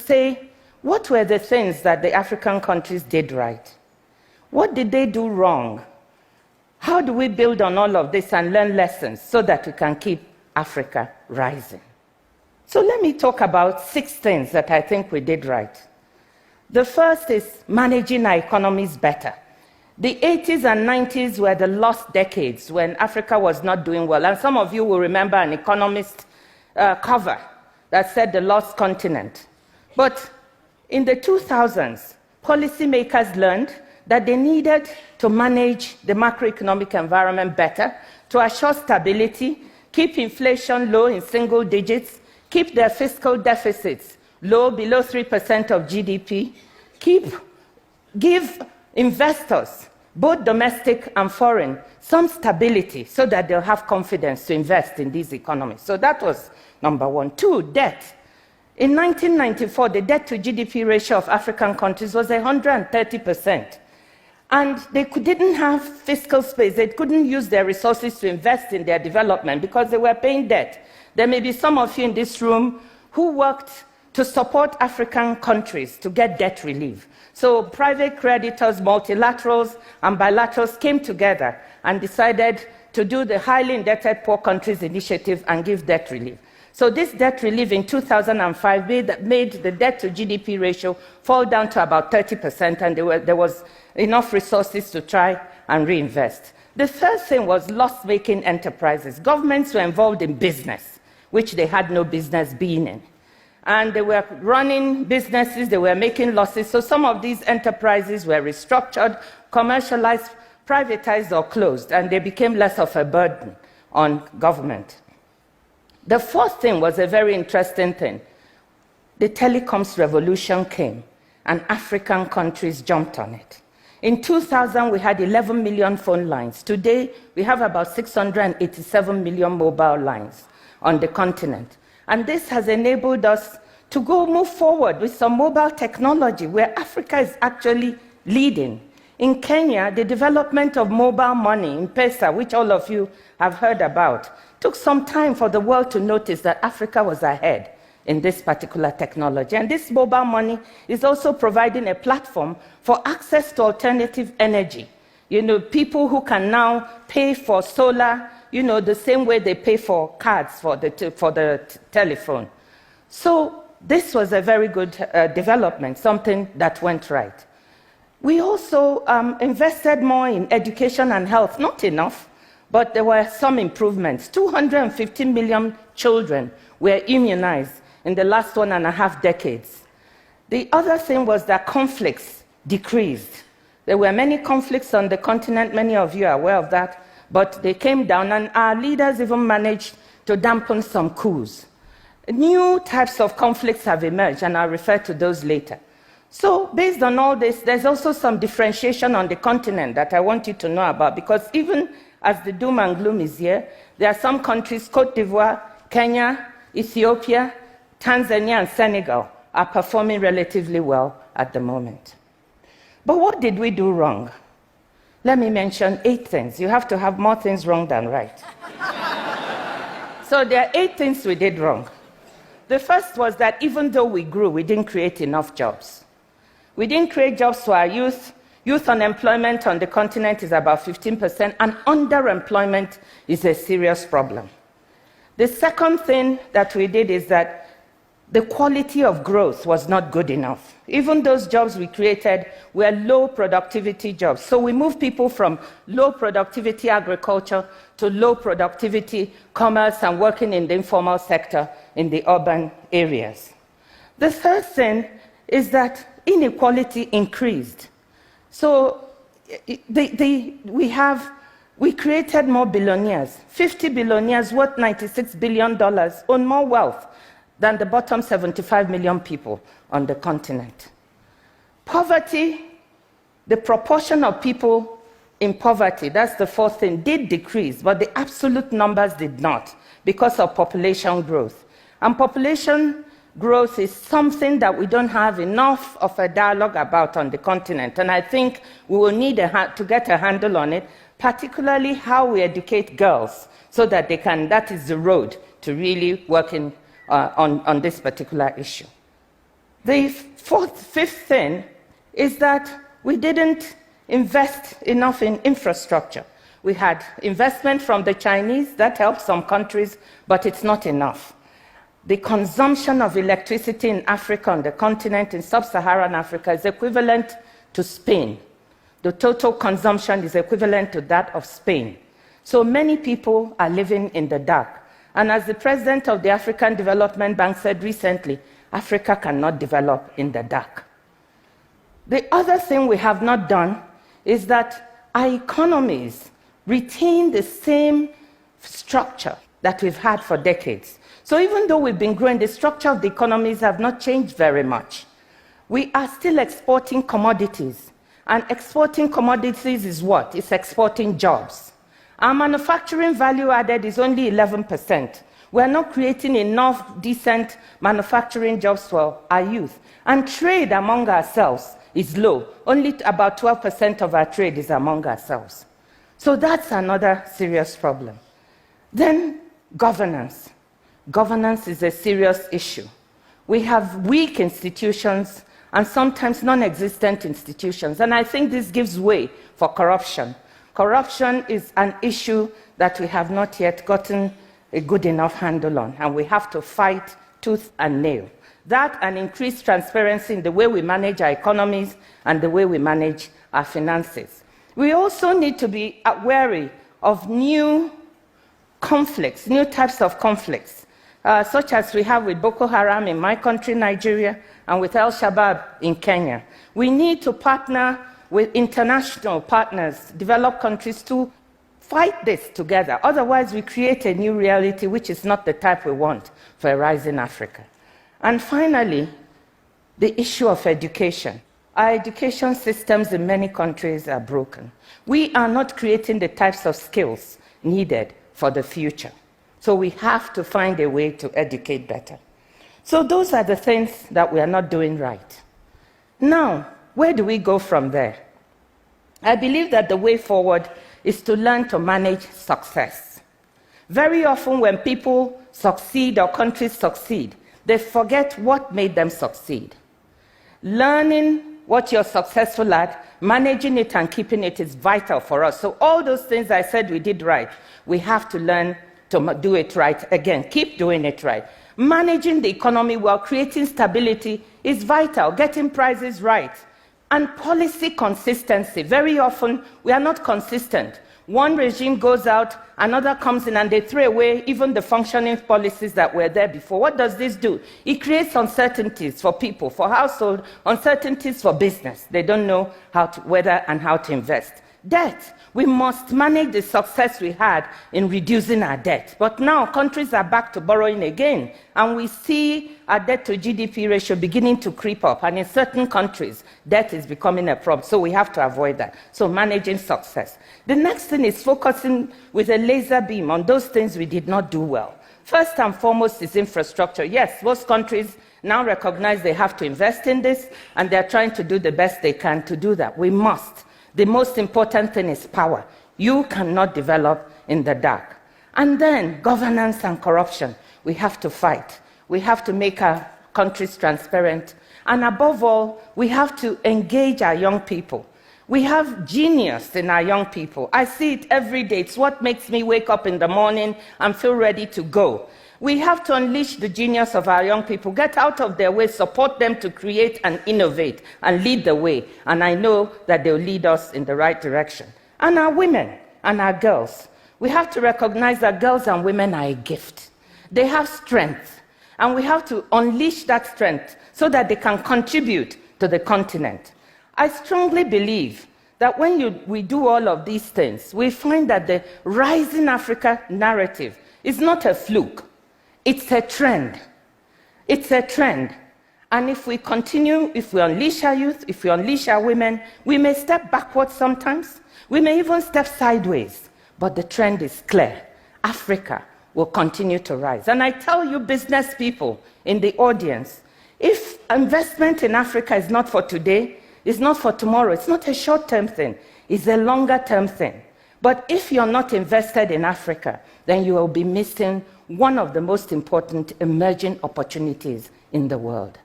say, what were the things that the African countries did right? What did they do wrong? How do we build on all of this and learn lessons so that we can keep Africa rising? So let me talk about 6 things that I think we did right. The first is managing our economies better. The 80s and 90s were the lost decades when Africa was not doing well. And some of you will remember an Economist cover that said the lost continent. But in the 2000s, policymakers learned that they needed to manage the macroeconomic environment better, to assure stability, keep inflation low in single digits, keep their fiscal deficits low, below 3% of GDP, give investors, both domestic and foreign, some stability so that they'll have confidence to invest in these economies. So that was number 1. 2, debt. In 1994, the debt to GDP ratio of African countries was 130%. And they didn't have fiscal space. They couldn't use their resources to invest in their development because they were paying debt. There may be some of you in this room who worked to support African countries to get debt relief. So private creditors, multilaterals, and bilaterals came together and decided to do the Highly Indebted Poor Countries Initiative and give debt relief. So this debt relief in 2005 made the debt to GDP ratio fall down to about 30%, and there was enough resources to try and reinvest. The third thing was loss-making enterprises. Governments were involved in business, which they had no business being in. And they were running businesses, they were making losses, so some of these enterprises were restructured, commercialized, privatized, or closed, and they became less of a burden on government. The fourth thing was a very interesting thing. The telecoms revolution came, and African countries jumped on it. In 2000, we had 11 million phone lines. Today, we have about 687 million mobile lines on the continent. And this has enabled us to move forward with some mobile technology where Africa is actually leading. In Kenya, the development of mobile money, M-Pesa, which all of you have heard about, took some time for the world to notice that Africa was ahead in this particular technology. And this mobile money is also providing a platform for access to alternative energy. You know, people who can now pay for solar, you know, the same way they pay for cards for the telephone. So this was a very good development, something that went right. We also invested more in education and health, not enough, but there were some improvements. 250 million children were immunized in the last 1.5 decades. The other thing was that conflicts decreased. There were many conflicts on the continent, many of you are aware of that, but they came down, and our leaders even managed to dampen some coups. New types of conflicts have emerged, and I'll refer to those later. So based on all this, there's also some differentiation on the continent that I want you to know about, because even as the doom and gloom is here, there are some countries, Cote d'Ivoire, Kenya, Ethiopia, Tanzania, and Senegal, are performing relatively well at the moment. But what did we do wrong? Let me mention 8 things. You have to have more things wrong than right. So there are 8 things we did wrong. The first was that even though we grew, we didn't create enough jobs. We didn't create jobs for our youth. Youth unemployment on the continent is about 15%, and underemployment is a serious problem. The second thing that we did is that the quality of growth was not good enough. Even those jobs we created were low productivity jobs. So we moved people from low productivity agriculture to low productivity commerce and working in the informal sector in the urban areas. The third thing is that inequality increased. So we created more billionaires. 50 billionaires worth $96 billion own more wealth than the bottom 75 million people on the continent. Poverty, the proportion of people in poverty, that's the fourth thing, did decrease, but the absolute numbers did not because of population growth. And population growth is something that we don't have enough of a dialogue about on the continent, and I think we will need to get a handle on it, particularly how we educate girls so that they can, that is the road to really working on this particular issue. The fifth thing is that we didn't invest enough in infrastructure. We had investment from the Chinese, that helped some countries, but it's not enough. The consumption of electricity in Africa, on the continent, in sub-Saharan Africa, is equivalent to Spain. The total consumption is equivalent to that of Spain. So many people are living in the dark. And as the president of the African Development Bank said recently, Africa cannot develop in the dark. The other thing we have not done is that our economies retain the same structure that we've had for decades. So even though we've been growing, the structure of the economies have not changed very much. We are still exporting commodities. And exporting commodities is what? It's exporting jobs. Our manufacturing value added is only 11%. We're not creating enough decent manufacturing jobs for our youth. And trade among ourselves is low. Only about 12% of our trade is among ourselves. So that's another serious problem. Then governance. Governance is a serious issue. We have weak institutions and sometimes non-existent institutions. And I think this gives way for corruption. Corruption is an issue that we have not yet gotten a good enough handle on, and we have to fight tooth and nail. That and increased transparency in the way we manage our economies and the way we manage our finances. We also need to be wary of new conflicts, new types of conflicts, such as we have with Boko Haram in my country, Nigeria, and with Al-Shabaab in Kenya. We need to partner with international partners, developed countries, to fight this together. Otherwise, we create a new reality which is not the type we want for a rising Africa. And finally, the issue of education. Our education systems in many countries are broken. We are not creating the types of skills needed for the future. So we have to find a way to educate better. So those are the things that we are not doing right. Now, where do we go from there? I believe that the way forward is to learn to manage success. Very often when people succeed or countries succeed, they forget what made them succeed. Learning what you're successful at, managing it and keeping it is vital for us. So all those things I said we did right, we have to learn to do it right again. Keep doing it right. Managing the economy while creating stability is vital. Getting prices right. And policy consistency. Very often, we are not consistent. One regime goes out, another comes in, and they throw away even the functioning policies that were there before. What does this do? It creates uncertainties for people, for households, uncertainties for business. They don't know whether and how to invest. Debt. We must manage the success we had in reducing our debt. But now countries are back to borrowing again, and we see our debt to GDP ratio beginning to creep up. And in certain countries, debt is becoming a problem. So we have to avoid that. So managing success. The next thing is focusing with a laser beam on those things we did not do well. First and foremost is infrastructure. Yes, most countries now recognize they have to invest in this, and they're trying to do the best they can to do that. We must. The most important thing is power. You cannot develop in the dark. And then governance and corruption. We have to fight. We have to make our countries transparent. And above all, we have to engage our young people. We have genius in our young people. I see it every day. It's what makes me wake up in the morning and feel ready to go. We have to unleash the genius of our young people, get out of their way, support them to create and innovate and lead the way. And I know that they'll lead us in the right direction. And our women and our girls, we have to recognize that girls and women are a gift. They have strength, and we have to unleash that strength so that they can contribute to the continent. I strongly believe that when we do all of these things, we find that the Rising Africa narrative is not a fluke. It's a trend. It's a trend. And if we continue, if we unleash our youth, if we unleash our women, we may step backwards sometimes. We may even step sideways. But the trend is clear. Africa will continue to rise. And I tell you, business people in the audience, if investment in Africa is not for today, it's not for tomorrow, it's not a short-term thing, it's a longer-term thing. But if you're not invested in Africa, then you will be missing one of the most important emerging opportunities in the world.